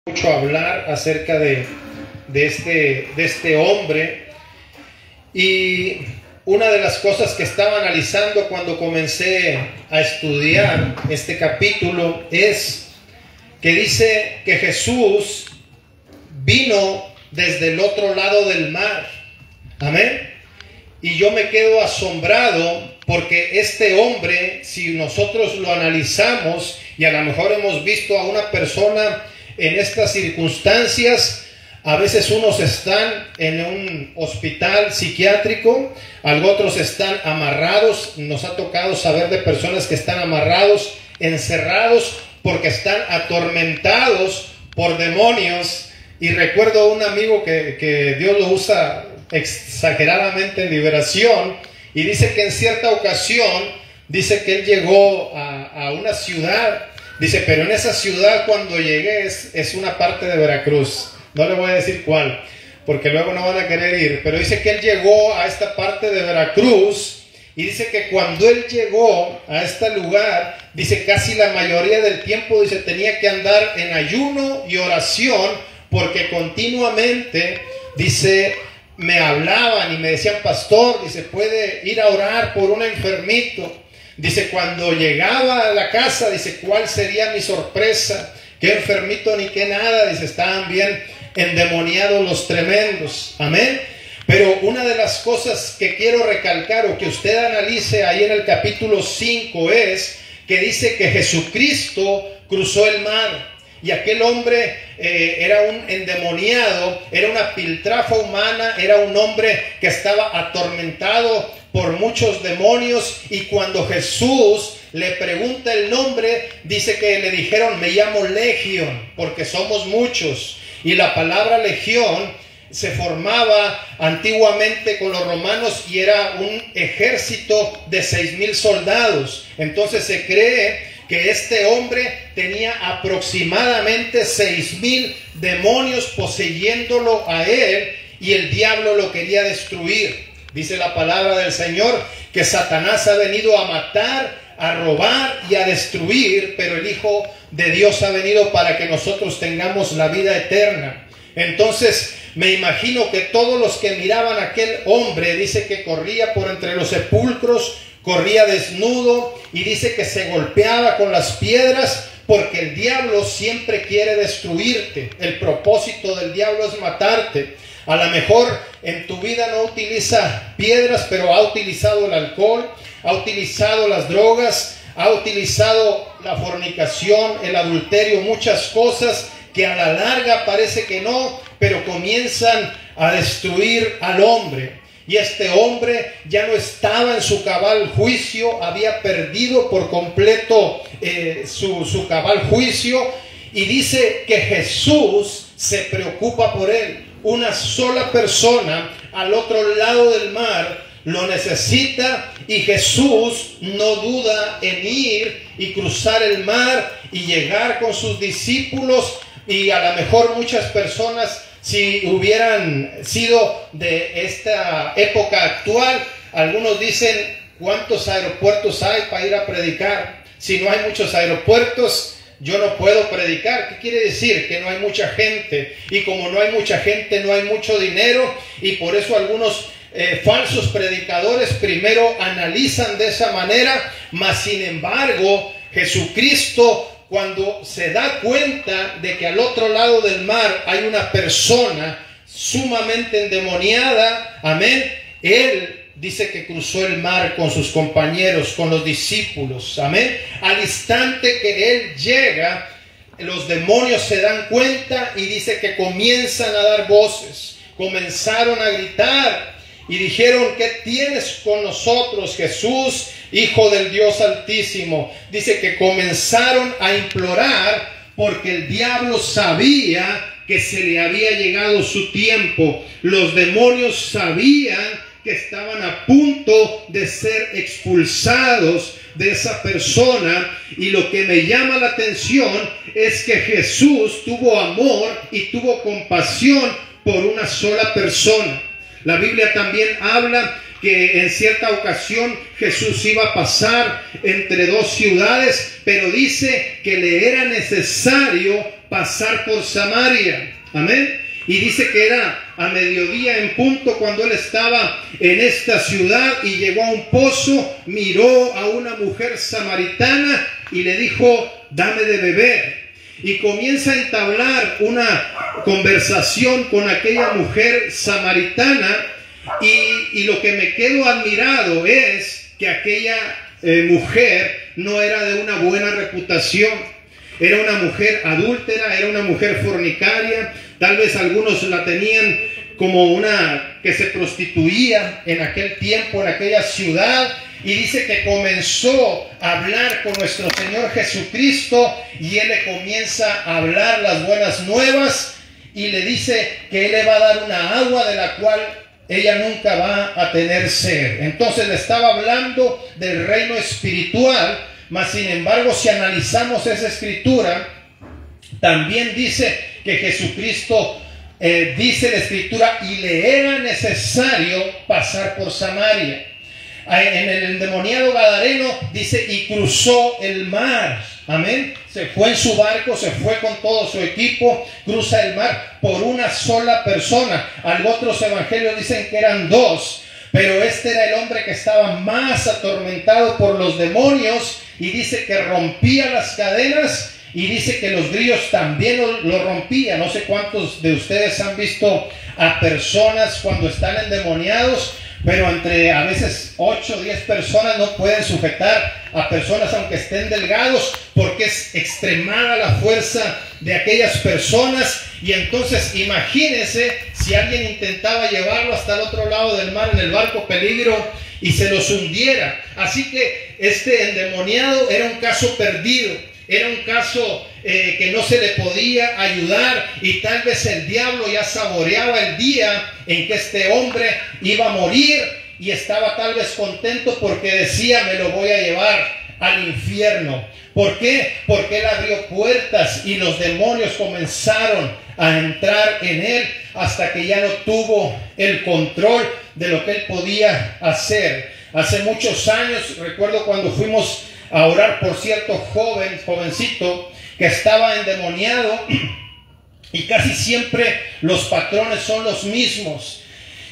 mucho hablar acerca de este hombre, y una de las cosas que estaba analizando cuando comencé a estudiar este capítulo es que dice que Jesús vino desde el otro lado del mar. Amén. Y yo me quedo asombrado porque este hombre, si nosotros lo analizamos, y a lo mejor hemos visto a una persona en estas circunstancias, a veces unos están en un hospital psiquiátrico, otros están amarrados. Nos ha tocado saber de personas que están amarrados, encerrados, porque están atormentados por demonios. Y recuerdo un amigo que Dios lo usa exageradamente en liberación, y dice que en cierta ocasión, dice que él llegó a una ciudad, dice, pero en esa ciudad cuando llegué es una parte de Veracruz, no le voy a decir cuál, porque luego no van a querer ir, pero dice que él llegó a esta parte de Veracruz, y dice que cuando él llegó a este lugar, dice casi la mayoría del tiempo, dice, tenía que andar en ayuno y oración, porque continuamente, dice, me hablaban y me decían, pastor, dice, puede ir a orar por un enfermito. Dice, cuando llegaba a la casa, dice, ¿cuál sería mi sorpresa? Qué enfermito ni qué nada, dice, estaban bien endemoniados los tremendos. Amén. Pero una de las cosas que quiero recalcar o que usted analice ahí en el capítulo 5 es que dice que Jesucristo cruzó el mar. Y aquel hombre era un endemoniado, era una piltrafa humana, era un hombre que estaba atormentado por muchos demonios. Y cuando Jesús le pregunta el nombre, dice que le dijeron, me llamo Legión, porque somos muchos. Y la palabra legión se formaba antiguamente con los romanos y era un ejército de 6,000 soldados. Entonces se cree que este hombre tenía aproximadamente 6,000 demonios poseyéndolo a él, y el diablo lo quería destruir. Dice la palabra del Señor que Satanás ha venido a matar, a robar y a destruir, pero el Hijo de Dios ha venido para que nosotros tengamos la vida eterna. Entonces me imagino que todos los que miraban a aquel hombre, dice que corría por entre los sepulcros, corría desnudo, y dice que se golpeaba con las piedras, porque el diablo siempre quiere destruirte. El propósito del diablo es matarte. A lo mejor en tu vida no utiliza piedras, pero ha utilizado el alcohol, ha utilizado las drogas, ha utilizado la fornicación, el adulterio, muchas cosas que a la larga parece que no, pero comienzan a destruir al hombre. Y este hombre ya no estaba en su cabal juicio, había perdido por completo su cabal juicio, y dice que Jesús se preocupa por él. Una sola persona al otro lado del mar lo necesita, y Jesús no duda en ir y cruzar el mar y llegar con sus discípulos. Y a lo mejor muchas personas, si hubieran sido de esta época actual, algunos dicen, ¿cuántos aeropuertos hay para ir a predicar? Si no hay muchos aeropuertos, yo no puedo predicar. ¿Qué quiere decir? Que no hay mucha gente. Y como no hay mucha gente, no hay mucho dinero. Y por eso algunos falsos predicadores primero analizan de esa manera. Mas sin embargo, Jesucristo, cuando se da cuenta de que al otro lado del mar hay una persona sumamente endemoniada, amén, él dice que cruzó el mar con sus compañeros, con los discípulos, amén. Al instante que él llega, los demonios se dan cuenta y dice que comienzan a dar voces, comenzaron a gritar y dijeron, ¿qué tienes con nosotros, Jesús, Hijo del Dios Altísimo? Dice que comenzaron a implorar, porque el diablo sabía que se le había llegado su tiempo. Los demonios sabían que estaban a punto de ser expulsados de esa persona. Y lo que me llama la atención es que Jesús tuvo amor y tuvo compasión por una sola persona. La Biblia también habla que en cierta ocasión Jesús iba a pasar entre dos ciudades, pero dice que le era necesario pasar por Samaria. Amén. Y dice que era a mediodía en punto cuando él estaba en esta ciudad y llegó a un pozo, miró a una mujer samaritana y le dijo: dame de beber. Y comienza a entablar una conversación con aquella mujer samaritana, y lo que me quedo admirado es que aquella mujer no era de una buena reputación. Era una mujer adúltera, era una mujer fornicaria. Tal vez algunos la tenían como una que se prostituía en aquel tiempo, en aquella ciudad. Y dice que comenzó a hablar con nuestro Señor Jesucristo, y Él le comienza a hablar las buenas nuevas, y le dice que Él le va a dar una agua de la cual ella nunca va a tener sed. Entonces le estaba hablando del reino espiritual, mas sin embargo, si analizamos esa escritura, también dice que Jesucristo, dice la escritura, y le era necesario pasar por Samaria. En el endemoniado gadareno dice: y cruzó el mar. Amén. Se fue en su barco, se fue con todo su equipo, cruza el mar por una sola persona. Otros evangelios dicen que eran dos, pero este era el hombre que estaba más atormentado por los demonios, y dice que rompía las cadenas, y dice que los grillos también lo rompían. No sé cuántos de ustedes han visto a personas cuando están endemoniados, pero entre a veces 8 o 10 personas no pueden sujetar a personas aunque estén delgados, porque es extremada la fuerza de aquellas personas. Y entonces imagínense si alguien intentaba llevarlo hasta el otro lado del mar en el barco peligro y se los hundiera. Así que este endemoniado era un caso perdido, era un caso que no se le podía ayudar, y tal vez el diablo ya saboreaba el día en que este hombre iba a morir, y estaba tal vez contento porque decía: me lo voy a llevar al infierno. ¿Por qué? Porque él abrió puertas y los demonios comenzaron a entrar en él hasta que ya no tuvo el control de lo que él podía hacer. Hace muchos años, recuerdo cuando fuimos a orar por cierto jovencito que estaba endemoniado, y casi siempre los patrones son los mismos.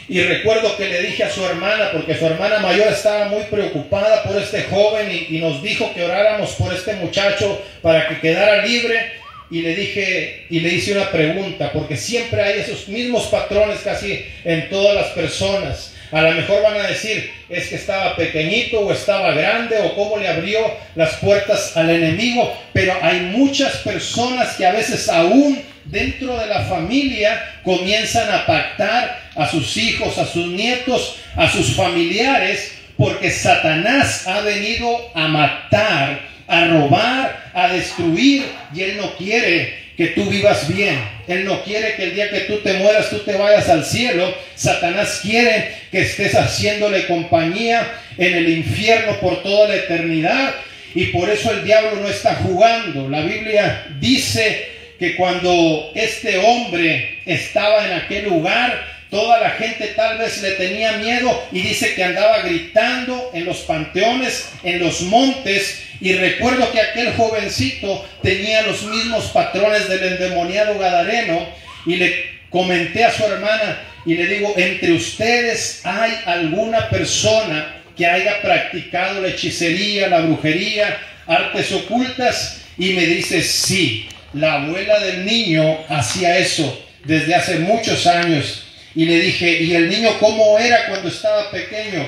Y recuerdo que le dije a su hermana, porque su hermana mayor estaba muy preocupada por este joven, y nos dijo que oráramos por este muchacho para que quedara libre. Y le dije, y le hice una pregunta, porque siempre hay esos mismos patrones casi en todas las personas. A lo mejor van a decir: es que estaba pequeñito, o estaba grande, o cómo le abrió las puertas al enemigo. Pero hay muchas personas que a veces aún dentro de la familia comienzan a pactar a sus hijos, a sus nietos, a sus familiares, porque Satanás ha venido a matar, a robar, a destruir, y él no quiere que tú vivas bien. Él no quiere que el día que tú te mueras tú te vayas al cielo. Satanás quiere que estés haciéndole compañía en el infierno por toda la eternidad, y por eso el diablo no está jugando. La Biblia dice que cuando este hombre estaba en aquel lugar, toda la gente tal vez le tenía miedo, y dice que andaba gritando en los panteones, en los montes. Y recuerdo que aquel jovencito tenía los mismos patrones del endemoniado gadareno, y le comenté a su hermana y le digo: ¿entre ustedes hay alguna persona que haya practicado la hechicería, la brujería, artes ocultas? Y me dice: sí, la abuela del niño hacía eso desde hace muchos años. Y le dije: ¿y el niño cómo era cuando estaba pequeño?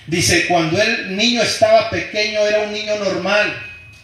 Dice: cuando el niño estaba pequeño era un niño normal.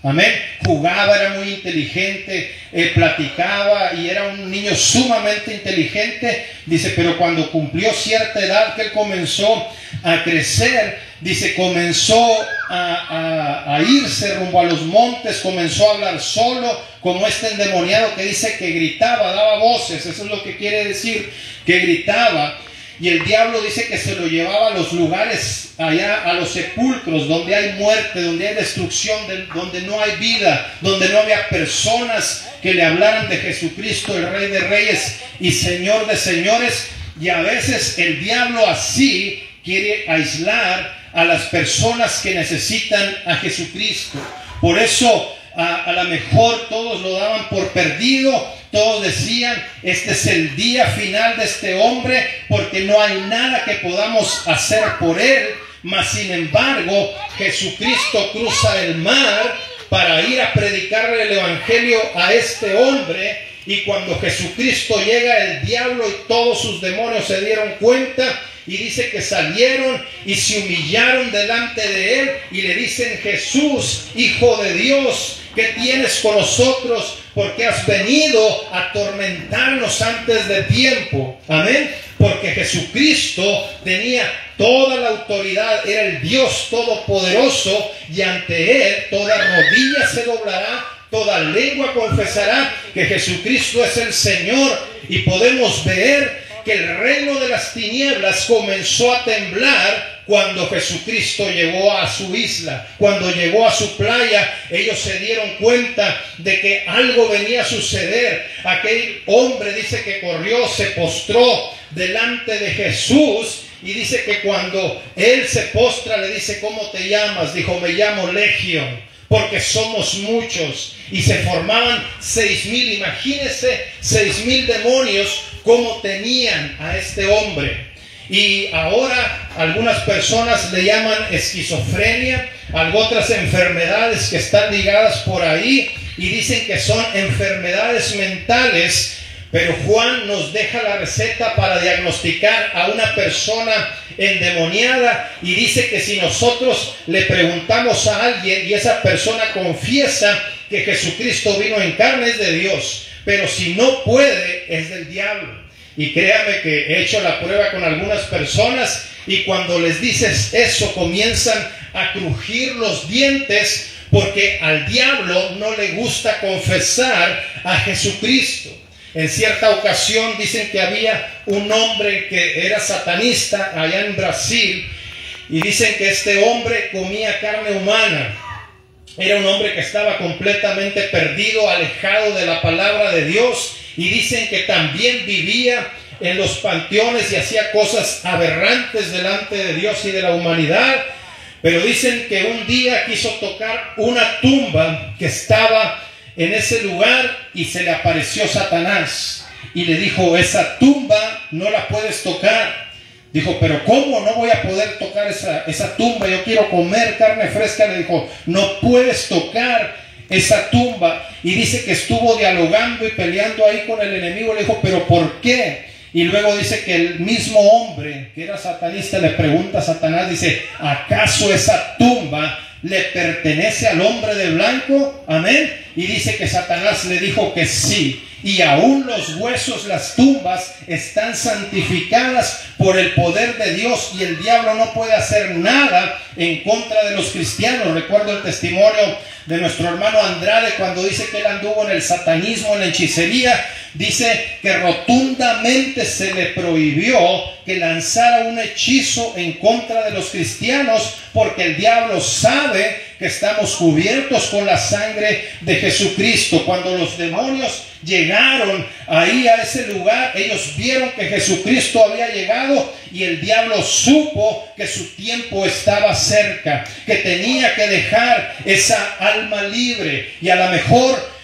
Amén. Jugaba, era muy inteligente, platicaba, y era un niño sumamente inteligente. Dice: pero cuando cumplió cierta edad, que él comenzó a crecer, dice, comenzó a irse rumbo a los montes, comenzó a hablar solo, como este endemoniado que dice que gritaba, daba voces. Eso es lo que quiere decir, que gritaba. Y el diablo dice que se lo llevaba a los lugares allá, a los sepulcros, donde hay muerte, donde hay destrucción, donde no hay vida, donde no había personas que le hablaran de Jesucristo, el Rey de Reyes y Señor de Señores. Y a veces el diablo así quiere aislar a las personas que necesitan a Jesucristo. Por eso A lo mejor todos lo daban por perdido. Todos decían, este es el día final de este hombre, porque no hay nada que podamos hacer por él. Mas sin embargo, Jesucristo cruza el mar para ir a predicarle el evangelio a este hombre. Y cuando Jesucristo llega, el diablo y todos sus demonios se dieron cuenta. Y dice que salieron y se humillaron delante de él y le dicen: Jesús, Hijo de Dios, ¿qué tienes con nosotros? Porque has venido a atormentarnos antes de tiempo. Amén. Porque Jesucristo tenía toda la autoridad, era el Dios todopoderoso, y ante él toda rodilla se doblará, toda lengua confesará que Jesucristo es el Señor. Y podemos ver que el reino de las tinieblas comenzó a temblar cuando Jesucristo llegó a su isla, cuando llegó a su playa. Ellos se dieron cuenta de que algo venía a suceder. Aquel hombre dice que corrió, se postró delante de Jesús, y dice que cuando él se postra le dice: ¿cómo te llamas? Dijo: me llamo Legión, porque somos muchos. Y se formaban 6,000, imagínense, 6,000 demonios como tenían a este hombre. Y ahora algunas personas le llaman esquizofrenia, otras enfermedades que están ligadas por ahí, y dicen que son enfermedades mentales. Pero Juan nos deja la receta para diagnosticar a una persona endemoniada, y dice que si nosotros le preguntamos a alguien y esa persona confiesa que Jesucristo vino en carne, es de Dios, pero si no puede, es del diablo. Y créame que he hecho la prueba con algunas personas, y cuando les dices eso comienzan a crujir los dientes, porque al diablo no le gusta confesar a Jesucristo. En cierta ocasión dicen que había un hombre que era satanista allá en Brasil, y dicen que este hombre comía carne humana. Era un hombre que estaba completamente perdido, alejado de la palabra de Dios, y dicen que también vivía en los panteones y hacía cosas aberrantes delante de Dios y de la humanidad. Pero dicen que un día quiso tocar una tumba que estaba en ese lugar, y se le apareció Satanás y le dijo: esa tumba no la puedes tocar. Dijo: pero ¿cómo no voy a poder tocar esa tumba? Yo quiero comer carne fresca. Le dijo: no puedes tocar esa tumba. Y dice que estuvo dialogando y peleando ahí con el enemigo. Le dijo: pero ¿por qué? Y luego dice que el mismo hombre que era satanista le pregunta a Satanás, dice: ¿acaso esa tumba le pertenece al hombre de blanco? Amén. Y dice que Satanás le dijo que sí. Y aún los huesos, las tumbas, están santificadas por el poder de Dios, y el diablo no puede hacer nada en contra de los cristianos. Recuerdo el testimonio de nuestro hermano Andrade cuando dice que él anduvo en el satanismo, en la hechicería. Dice que rotundamente se le prohibió que lanzara un hechizo en contra de los cristianos, porque el diablo sabe que estamos cubiertos con la sangre de Jesucristo. Cuando los demonios llegaron ahí a ese lugar, ellos vieron que Jesucristo había llegado, y el diablo supo que su tiempo estaba cerca, que tenía que dejar esa alma libre. Y a lo mejor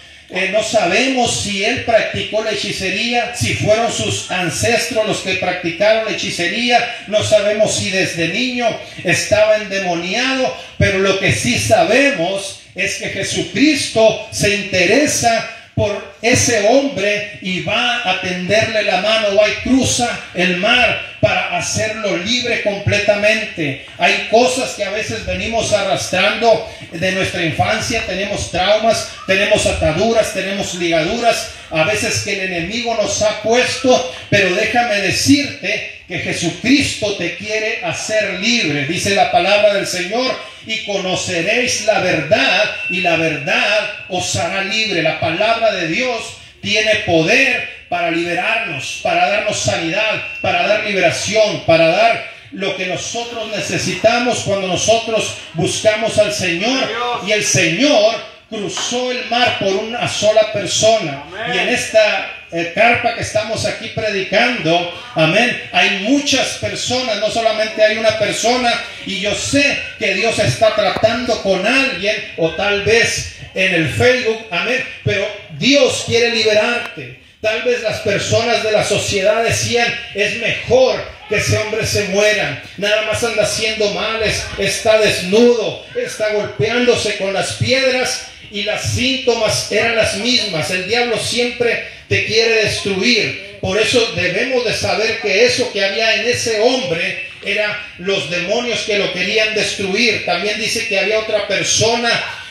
no sabemos si él practicó la hechicería, si fueron sus ancestros los que practicaron la hechicería. No sabemos si desde niño estaba endemoniado, pero lo que sí sabemos es que Jesucristo se interesa por ese hombre y va a tenderle la mano, va y cruza el mar para hacerlo libre completamente. Hay cosas que a veces venimos arrastrando de nuestra infancia, tenemos traumas, tenemos ataduras, tenemos ligaduras, a veces que el enemigo nos ha puesto, pero déjame decirte que Jesucristo te quiere hacer libre. Dice la palabra del Señor: y conoceréis la verdad, y la verdad os hará libre. La palabra de Dios tiene poder para liberarnos, para darnos sanidad, para dar liberación, para dar lo que nosotros necesitamos cuando nosotros buscamos al Señor. Y el Señor cruzó el mar por una sola persona. Y en esta carpa que estamos aquí predicando, amén, hay muchas personas, no solamente hay una persona, y yo sé que Dios está tratando con alguien, o tal vez en el Facebook, amén, pero Dios quiere liberarte. Tal vez las personas de la sociedad decían, es mejor que ese hombre se muera, nada más anda haciendo males, está desnudo, está golpeándose con las piedras, y los síntomas eran las mismas. El diablo siempre te quiere destruir. Por eso debemos de saber que eso que había en ese hombre eran los demonios que lo querían destruir. También dice que había otra persona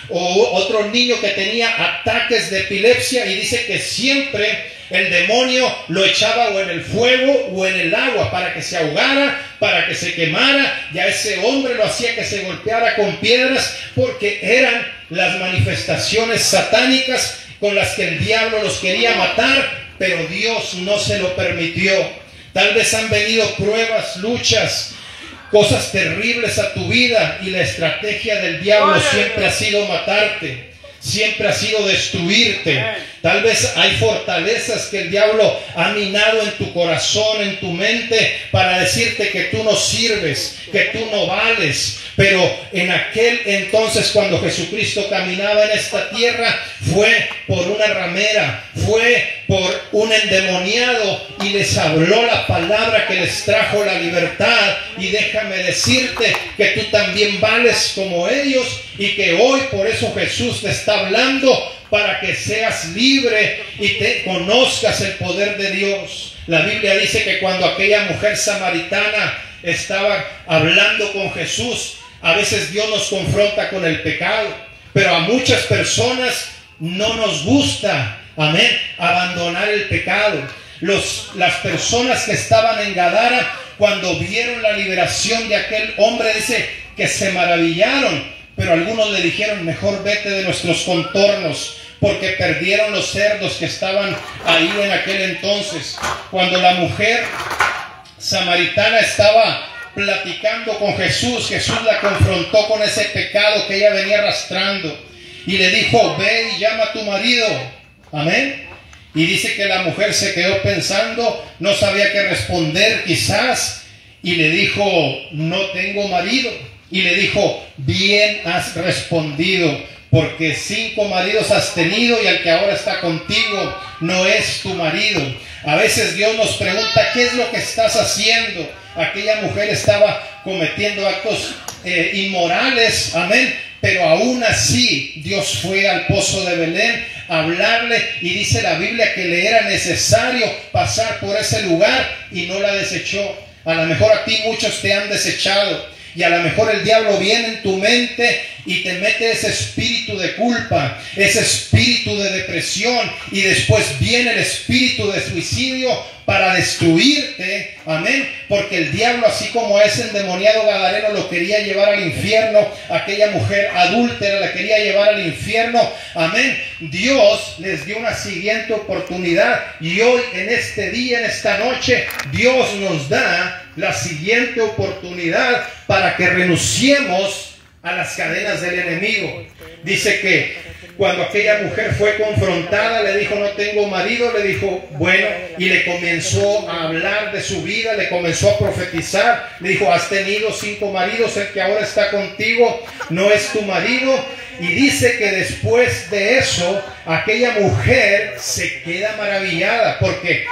o otro niño que tenía ataques de epilepsia, y dice que siempre el demonio lo echaba o en el fuego o en el agua para que se ahogara, para que se quemara. Ya ese hombre lo hacía que se golpeara con piedras, porque eran las manifestaciones satánicas con las que el diablo los quería matar, pero Dios no se lo permitió. Tal vez han venido pruebas, luchas, cosas terribles a tu vida, y la estrategia del diablo siempre ha sido matarte, siempre ha sido destruirte. Tal vez hay fortalezas que el diablo ha minado en tu corazón, en tu mente, para decirte que tú no sirves, que tú no vales. Pero en aquel entonces, cuando Jesucristo caminaba en esta tierra, fue por una ramera, fue por un endemoniado, y les habló la palabra que les trajo la libertad. Y déjame decirte que tú también vales como ellos, y que hoy por eso Jesús te está hablando, para que seas libre y te conozcas el poder de Dios. La Biblia dice que cuando aquella mujer samaritana estaba hablando con Jesús, a veces Dios nos confronta con el pecado, pero a muchas personas no nos gusta, amén, abandonar el pecado. Las personas que estaban en Gadara, cuando vieron la liberación de aquel hombre, dice que se maravillaron, pero algunos le dijeron, mejor vete de nuestros contornos, porque perdieron los cerdos que estaban ahí en aquel entonces. Cuando la mujer samaritana estaba platicando con Jesús, Jesús la confrontó con ese pecado que ella venía arrastrando, y le dijo, ve y llama a tu marido, amén. Y dice que la mujer se quedó pensando, no sabía qué responder quizás, y le dijo, no tengo marido. Y le dijo, bien has respondido, porque 5 maridos has tenido, y el que ahora está contigo no es tu marido. A veces Dios nos pregunta, ¿qué es lo que estás haciendo? Aquella mujer estaba cometiendo actos inmorales, amén, pero aún así Dios fue al pozo de Belén a hablarle, y dice la Biblia que le era necesario pasar por ese lugar, y no la desechó. A lo mejor a ti muchos te han desechado, y a lo mejor el diablo viene en tu mente y te mete ese espíritu de culpa, ese espíritu de depresión, y después viene el espíritu de suicidio para destruirte, amén, porque el diablo, así como ese endemoniado gadareno lo quería llevar al infierno, aquella mujer adúltera la quería llevar al infierno, amén. Dios les dio una siguiente oportunidad, y hoy, en este día, en esta noche, Dios nos da la siguiente oportunidad para que renunciemos a las cadenas del enemigo. Dice que cuando aquella mujer fue confrontada, le dijo, no tengo marido, le dijo, bueno, y le comenzó a hablar de su vida, le comenzó a profetizar, le dijo, has tenido 5 maridos, el que ahora está contigo no es tu marido. Y dice que después de eso, aquella mujer se queda maravillada, porque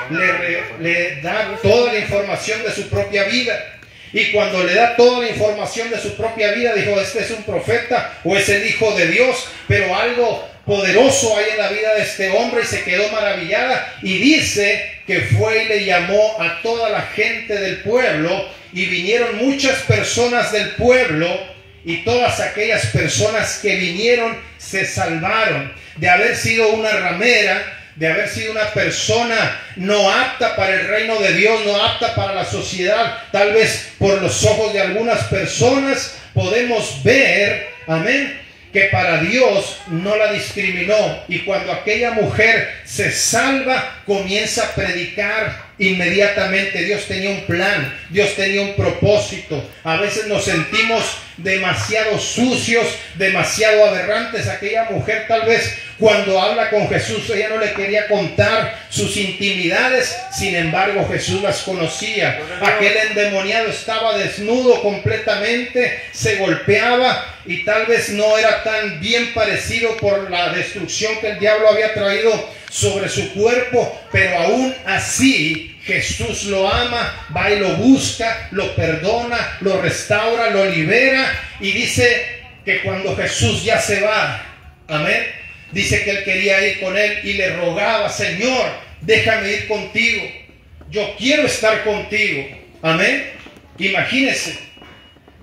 le da toda la información de su propia vida. Y cuando le da toda la información de su propia vida, dijo, este es un profeta o es el Hijo de Dios, pero algo poderoso hay en la vida de este hombre, y se quedó maravillada. Y dice que fue y le llamó a toda la gente del pueblo, y vinieron muchas personas del pueblo, y todas aquellas personas que vinieron se salvaron de haber sido una ramera, de haber sido una persona no apta para el reino de Dios, no apta para la sociedad. Tal vez por los ojos de algunas personas podemos ver, amén, que para Dios no la discriminó. Y cuando aquella mujer se salva, comienza a predicar inmediatamente. Dios tenía un plan, Dios tenía un propósito. A veces nos sentimos demasiado sucios, demasiado aberrantes. Aquella mujer tal vez Cuando habla con Jesús, ella no le quería contar sus intimidades, sin embargo Jesús las conocía. Aquel endemoniado estaba desnudo completamente, se golpeaba y tal vez no era tan bien parecido por la destrucción que el diablo había traído sobre su cuerpo, pero aún así Jesús lo ama, va y lo busca, lo perdona, lo restaura, lo libera, y dice que cuando Jesús ya se va, amén, dice que él quería ir con él y le rogaba: Señor, déjame ir contigo, yo quiero estar contigo, amén. Imagínense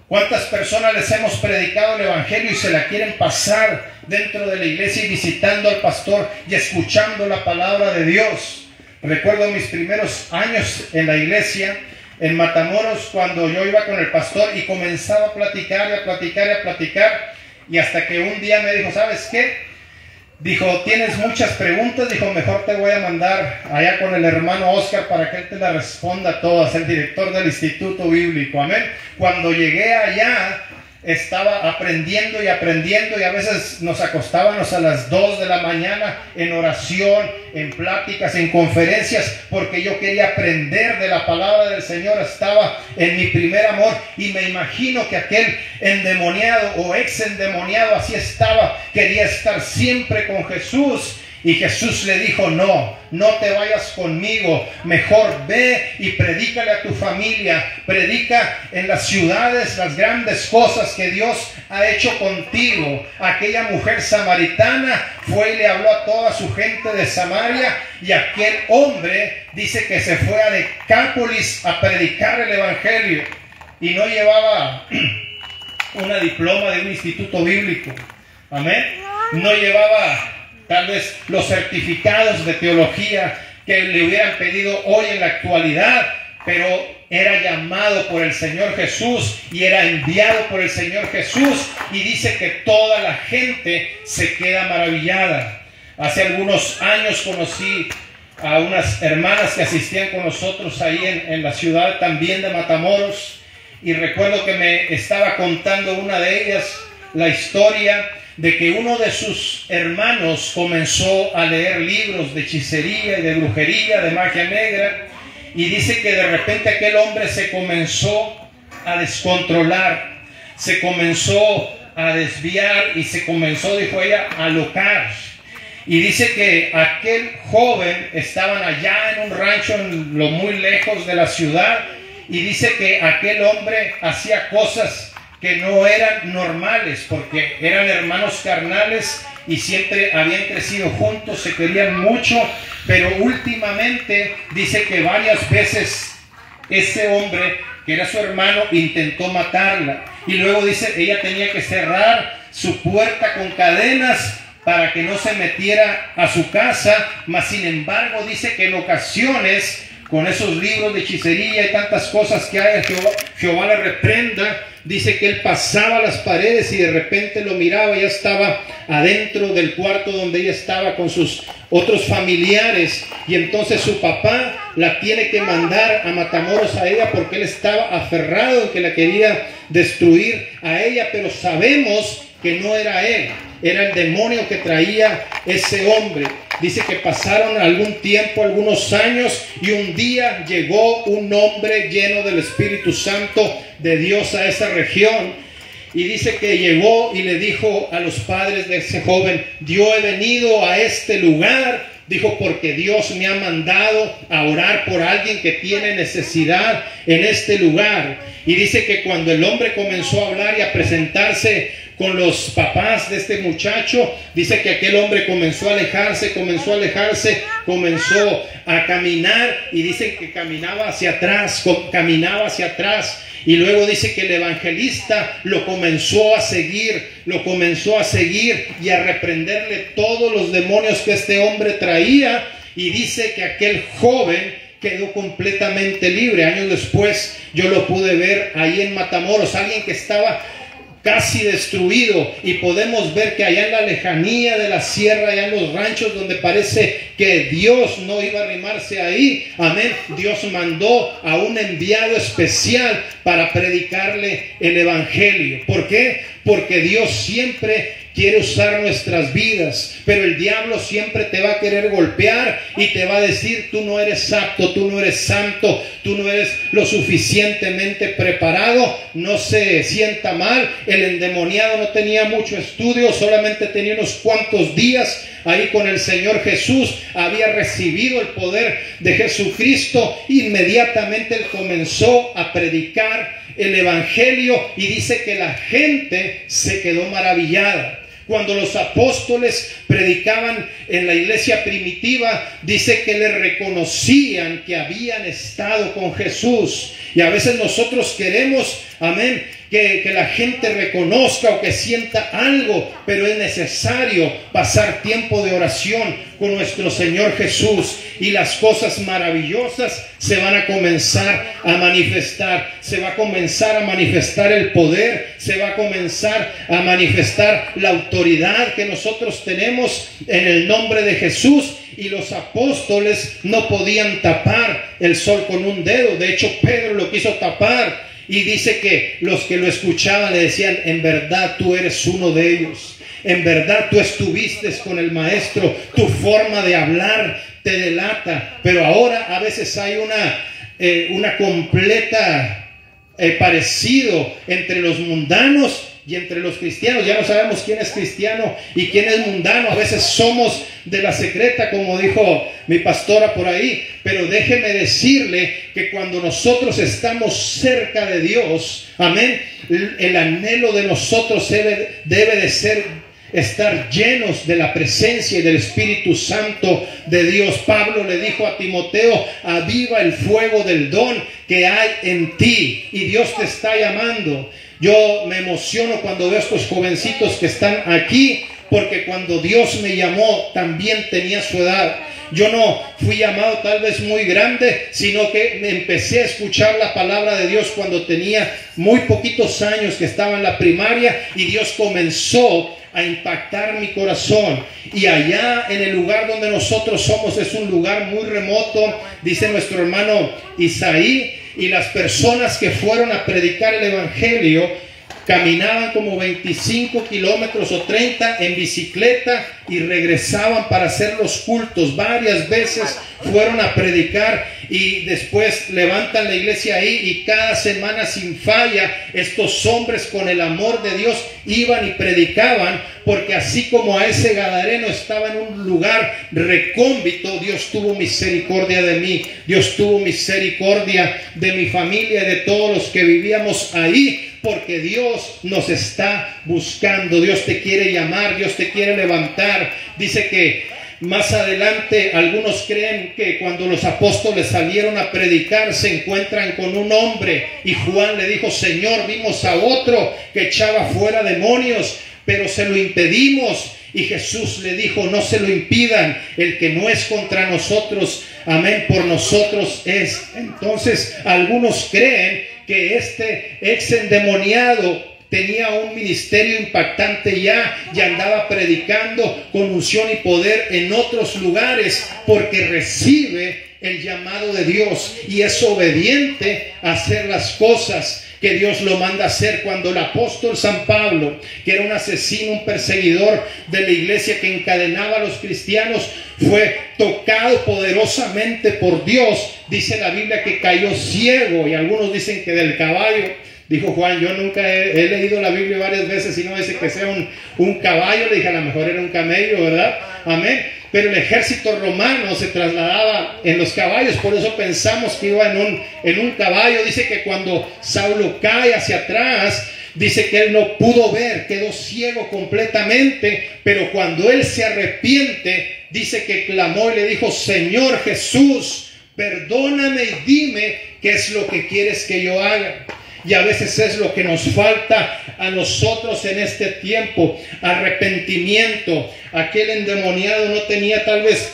cuántas personas les hemos predicado el evangelio y se la quieren pasar dentro de la iglesia y visitando al pastor y escuchando la palabra de Dios. Recuerdo mis primeros años en la iglesia en Matamoros, cuando yo iba con el pastor y comenzaba a platicar y a platicar y a platicar, y hasta que un día me dijo: ¿sabes qué? Dijo: tienes muchas preguntas, dijo, mejor te voy a mandar allá con el hermano Oscar para que él te las responda todas, el director del Instituto Bíblico, amén. Cuando llegué allá, estaba aprendiendo y aprendiendo, y a veces nos acostábamos a las 2 de la mañana en oración, en pláticas, en conferencias, porque yo quería aprender de la palabra del Señor. Estaba en mi primer amor, y me imagino que aquel endemoniado o ex endemoniado así estaba, quería estar siempre con Jesús. Y Jesús le dijo: no, no te vayas conmigo, mejor ve y predícale a tu familia, predica en las ciudades las grandes cosas que Dios ha hecho contigo. Aquella mujer samaritana fue y le habló a toda su gente de Samaria, y aquel hombre dice que se fue a Decápolis a predicar el evangelio, y no llevaba una diploma de un instituto bíblico, amén, no llevaba tal vez los certificados de teología que le hubieran pedido hoy en la actualidad, pero era llamado por el Señor Jesús y era enviado por el Señor Jesús, y dice que toda la gente se queda maravillada. Hace algunos años conocí a unas hermanas que asistían con nosotros ahí en la ciudad también de Matamoros, y recuerdo que me estaba contando una de ellas la historia de que uno de sus hermanos comenzó a leer libros de hechicería y de brujería, de magia negra, y dice que de repente aquel hombre se comenzó a descontrolar, se comenzó a desviar y se comenzó, dijo ella, a alocar. Y dice que aquel joven estaban allá en un rancho en lo muy lejos de la ciudad, y dice que aquel hombre hacía cosas que no eran normales, porque eran hermanos carnales y siempre habían crecido juntos, se querían mucho, pero últimamente dice que varias veces ese hombre, que era su hermano, intentó matarla, y luego dice ella tenía que cerrar su puerta con cadenas para que no se metiera a su casa, mas sin embargo dice que en ocasiones, con esos libros de hechicería y tantas cosas que hay, Jehová le reprenda, dice que él pasaba las paredes y de repente lo miraba, ya estaba adentro del cuarto donde ella estaba con sus otros familiares, y entonces su papá la tiene que mandar a Matamoros a ella porque él estaba aferrado en que la quería destruir a ella, pero sabemos que no era él, era el demonio que traía ese hombre. Dice que pasaron algún tiempo, algunos años, y un día llegó un hombre lleno del Espíritu Santo de Dios a esa región, y dice que llegó y le dijo a los padres de ese joven: yo he venido a este lugar, dijo, porque Dios me ha mandado a orar por alguien que tiene necesidad en este lugar. Y dice que cuando el hombre comenzó a hablar y a presentarse con los papás de este muchacho, dice que aquel hombre comenzó a alejarse, comenzó a caminar, y dice que caminaba hacia atrás, y luego dice que el evangelista lo comenzó a seguir y a reprenderle todos los demonios que este hombre traía, y dice que aquel joven quedó completamente libre. Años después yo lo pude ver ahí en Matamoros, alguien que estaba casi destruido, y podemos ver que allá en la lejanía de la sierra, allá en los ranchos donde parece que Dios no iba a arrimarse ahí, amén, Dios mandó a un enviado especial para predicarle el evangelio. ¿Por qué? Porque Dios siempre quiere usar nuestras vidas, pero el diablo siempre te va a querer golpear y te va a decir: tú no eres apto, tú no eres santo, tú no eres lo suficientemente preparado. No se sienta mal, el endemoniado no tenía mucho estudio, solamente tenía unos cuantos días ahí con el Señor Jesús, había recibido el poder de Jesucristo. Inmediatamente él comenzó a predicar el evangelio y dice que la gente se quedó maravillada. Cuando los apóstoles predicaban en la iglesia primitiva, dice que le reconocían que habían estado con Jesús. Y a veces nosotros queremos, amén, que la gente reconozca o que sienta algo, pero es necesario pasar tiempo de oración con nuestro Señor Jesús y las cosas maravillosas se van a comenzar a manifestar. Se va a comenzar a manifestar el poder, se va a comenzar a manifestar la autoridad que nosotros tenemos en el nombre de Jesús. Y los apóstoles no podían tapar el sol con un dedo. De hecho, Pedro lo quiso tapar. Y dice que los que lo escuchaban le decían: en verdad tú eres uno de ellos. En verdad tú estuviste con el maestro. Tu forma de hablar te delata. Pero ahora a veces hay una completa parecido entre los mundanos y entre los cristianos. Ya no sabemos quién es cristiano y quién es mundano. A veces somos de la secreta, como dijo mi pastora por ahí. Pero déjeme decirle que cuando nosotros estamos cerca de Dios, amén, el anhelo de nosotros debe de ser estar llenos de la presencia y del Espíritu Santo de Dios. Pablo le dijo a Timoteo: aviva el fuego del don que hay en ti, y Dios te está llamando. Yo me emociono cuando veo a estos jovencitos que están aquí, porque cuando Dios me llamó también tenía su edad. Yo no fui llamado tal vez muy grande, sino que me empecé a escuchar la palabra de Dios cuando tenía muy poquitos años, que estaba en la primaria, y Dios comenzó a impactar mi corazón. Y allá en el lugar donde nosotros somos es un lugar muy remoto, dice nuestro hermano Isaí, y las personas que fueron a predicar el evangelio caminaban como 25 kilómetros o 30 en bicicleta y regresaban para hacer los cultos. Varias veces fueron a predicar y después levantan la iglesia ahí, y cada semana sin falla estos hombres con el amor de Dios iban y predicaban, porque así como a ese gadareno estaba en un lugar recóndito, Dios tuvo misericordia de mí, Dios tuvo misericordia de mi familia y de todos los que vivíamos ahí, porque Dios nos está buscando. Dios te quiere llamar, Dios te quiere levantar. Dice que más adelante algunos creen que cuando los apóstoles salieron a predicar se encuentran con un hombre, y Juan le dijo: Señor, vimos a otro que echaba fuera demonios, pero se lo impedimos. Y Jesús le dijo: no se lo impidan, el que no es contra nosotros, amén, por nosotros es. Entonces algunos creen que este ex endemoniado tenía un ministerio impactante ya, y andaba predicando con unción y poder en otros lugares, porque recibe el llamado de Dios y es obediente a hacer las cosas que Dios lo manda a hacer. Cuando el apóstol San Pablo, que era un asesino, un perseguidor de la iglesia que encadenaba a los cristianos, fue tocado poderosamente por Dios, dice la Biblia que cayó ciego, y algunos dicen que del caballo. Dijo Juan: yo nunca he leído la Biblia varias veces y no dice que sea un caballo. Le dije: a lo mejor era un camello, ¿verdad? Amén. Pero el ejército romano se trasladaba en los caballos, por eso pensamos que iba en un caballo. Dice que cuando Saulo cae hacia atrás, dice que él no pudo ver, quedó ciego completamente, pero cuando él se arrepiente, dice que clamó y le dijo: Señor Jesús, perdóname y dime qué es lo que quieres que yo haga. Y a veces es lo que nos falta a nosotros en este tiempo: arrepentimiento. Aquel endemoniado no tenía tal vez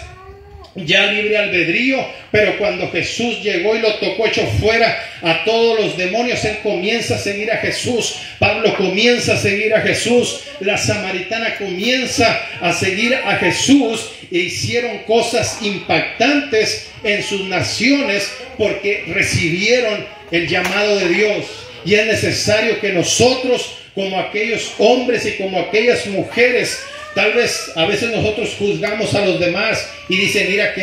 ya libre albedrío, pero cuando Jesús llegó y lo tocó, echó fuera a todos los demonios. Él comienza a seguir a Jesús. Pablo comienza a seguir a Jesús. La samaritana comienza a seguir a Jesús, e hicieron cosas impactantes en sus naciones porque recibieron el llamado de Dios. Y es necesario que nosotros como aquellos hombres y como aquellas mujeres. Tal vez a veces nosotros juzgamos a los demás y dicen, mira,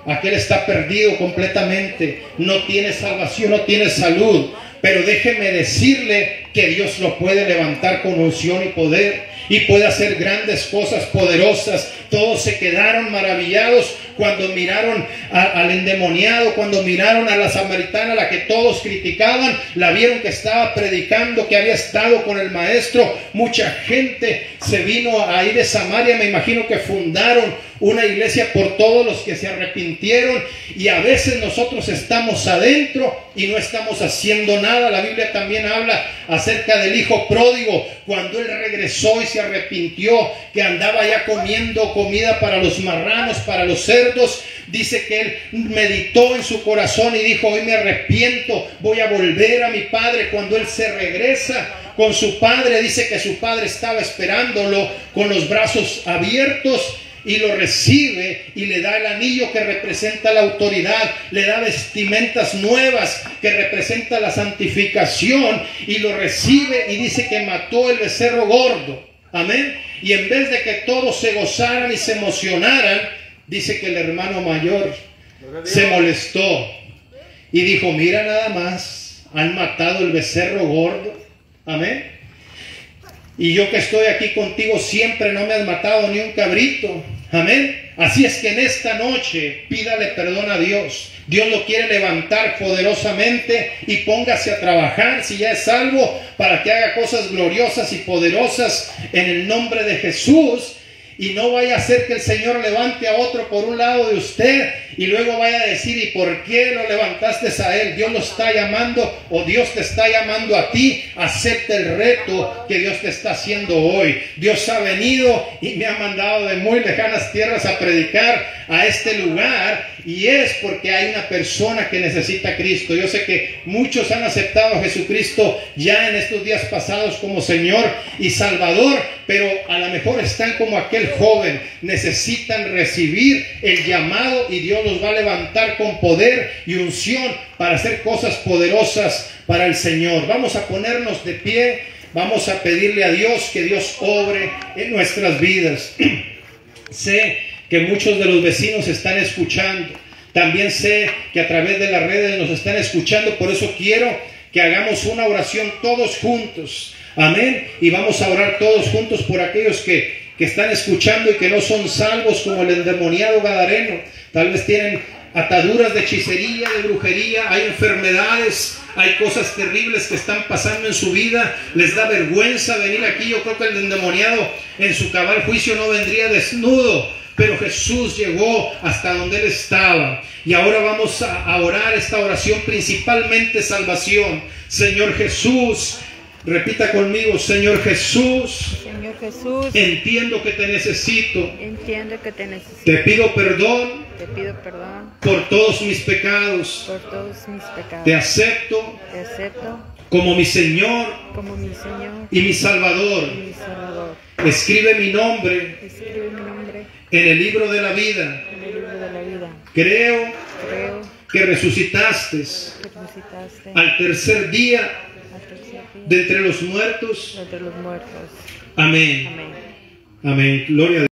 aquel está perdido completamente, no tiene salvación, no tiene salud. Pero déjeme decirle que Dios lo puede levantar con unción y poder, y puede hacer grandes cosas poderosas. Todos se quedaron maravillados cuando miraron al endemoniado, cuando miraron a la samaritana, la que todos criticaban. La vieron que estaba predicando, que había estado con el maestro. Mucha gente se vino ahí de Samaria. Me imagino que fundaron una iglesia por todos los que se arrepintieron. Y a veces nosotros estamos adentro y no estamos haciendo nada. La Biblia también habla acerca del hijo pródigo, cuando él regresó y se arrepintió, que andaba ya comiendo comida para los marranos, para los cerdos. Dice que él meditó en su corazón y dijo, hoy me arrepiento, voy a volver a mi padre. Cuando él se regresa con su padre, dice que su padre estaba esperándolo con los brazos abiertos, y lo recibe y le da el anillo que representa la autoridad, le da vestimentas nuevas que representa la santificación, y lo recibe y dice que mató el becerro gordo. Amén. Y en vez de que todos se gozaran y se emocionaran, dice que el hermano mayor se molestó y dijo, mira nada más, han matado el becerro gordo. Amén. Y yo que estoy aquí contigo siempre, no me has matado ni un cabrito. Amén. Así es que en esta noche pídale perdón a Dios. Dios lo quiere levantar poderosamente, y póngase a trabajar si ya es salvo, para que haga cosas gloriosas y poderosas en el nombre de Jesús. Y no vaya a ser que el Señor levante a otro por un lado de usted y luego vaya a decir, ¿y por qué lo levantaste a él? Dios lo está llamando, o Dios te está llamando a ti. Acepta el reto que Dios te está haciendo hoy. Dios ha venido y me ha mandado de muy lejanas tierras a predicar a este lugar, y es porque hay una persona que necesita a Cristo. Yo sé que muchos han aceptado a Jesucristo ya en estos días pasados como Señor y Salvador, pero a lo mejor están como aquel joven, necesitan recibir el llamado, y Dios los va a levantar con poder y unción para hacer cosas poderosas para el Señor. Vamos a ponernos de pie, vamos a pedirle a Dios que Dios obre en nuestras vidas. Sé que muchos de los vecinos están escuchando, también sé que a través de las redes nos están escuchando, por eso quiero que hagamos una oración todos juntos. Amén. Y vamos a orar todos juntos por aquellos que están escuchando y que no son salvos, como el endemoniado gadareno. Tal vez tienen ataduras de hechicería, de brujería, hay enfermedades, hay cosas terribles que están pasando en su vida. Les da vergüenza venir aquí. Yo creo que el endemoniado en su cabal juicio no vendría desnudo, pero Jesús llegó hasta donde él estaba. Y ahora vamos a orar esta oración, principalmente salvación. Señor Jesús, repita conmigo, Señor Jesús, Señor Jesús, entiendo que te necesito. entiendo que te necesito. Te pido perdón por todos mis pecados. por todos mis pecados. Te acepto Te acepto como mi Señor como mi Señor y mi Salvador. y mi Salvador. Escribe mi nombre Escribe mi nombre en el libro de la vida. en el libro de la vida. Creo Creo que resucitaste que resucitaste al tercer día al tercer día de entre los muertos. de entre los muertos. Amén. Amén. Amén. Gloria a Dios.